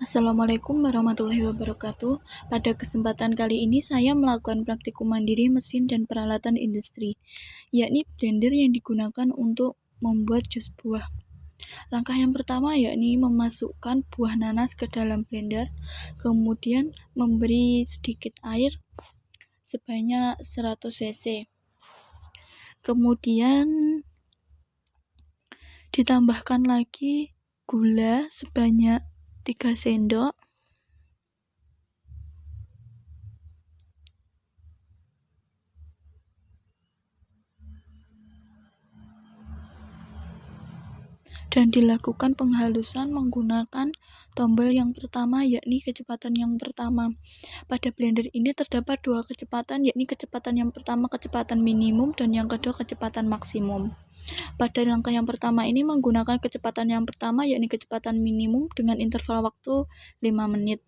Assalamualaikum warahmatullahi wabarakatuh. Pada kesempatan kali ini saya melakukan praktikum mandiri mesin dan peralatan industri, yakni blender yang digunakan untuk membuat jus buah. Langkah yang pertama yakni memasukkan buah nanas ke dalam blender, kemudian memberi sedikit air sebanyak 100 cc. Kemudian ditambahkan lagi gula sebanyak 3 sendok. Dan dilakukan penghalusan menggunakan tombol yang pertama, yakni kecepatan yang pertama. Pada blender ini terdapat dua kecepatan, yakni kecepatan yang pertama kecepatan minimum dan yang kedua kecepatan maksimum. Pada langkah yang pertama ini menggunakan kecepatan yang pertama, yakni kecepatan minimum dengan interval waktu 5 menit.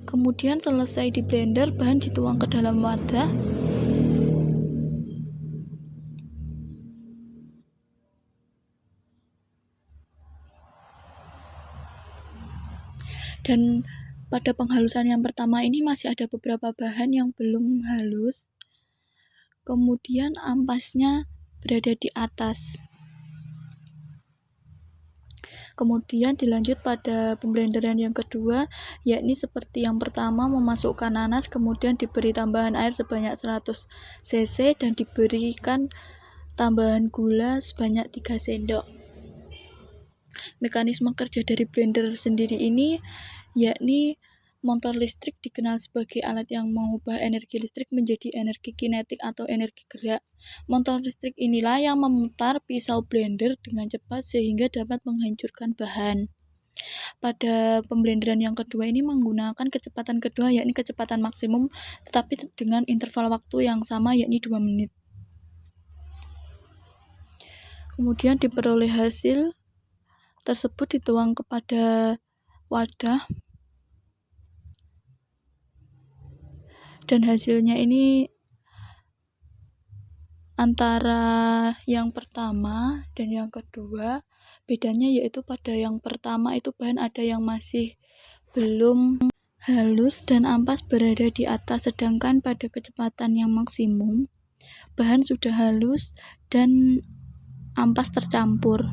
Kemudian selesai di blender, bahan dituang ke dalam wadah. Dan pada penghalusan yang pertama ini masih ada beberapa bahan yang belum halus. Kemudian ampasnya berada di atas. Kemudian dilanjut pada pemblenderan yang kedua, yakni seperti yang pertama memasukkan nanas, kemudian diberi tambahan air sebanyak 100 cc dan diberikan tambahan gula sebanyak 3 sendok. Mekanisme kerja dari blender sendiri ini yakni motor listrik dikenal sebagai alat yang mengubah energi listrik menjadi energi kinetik atau energi gerak. Motor listrik inilah yang memutar pisau blender dengan cepat sehingga dapat menghancurkan bahan. Pada pemblenderan yang kedua ini menggunakan kecepatan kedua, yakni kecepatan maksimum, tetapi dengan interval waktu yang sama, yakni 2 menit. Kemudian diperoleh hasil tersebut dituang kepada wadah. Dan hasilnya ini antara yang pertama dan yang kedua, bedanya yaitu pada yang pertama itu bahan ada yang masih belum halus dan ampas berada di atas, sedangkan pada kecepatan yang maksimum bahan sudah halus dan ampas tercampur.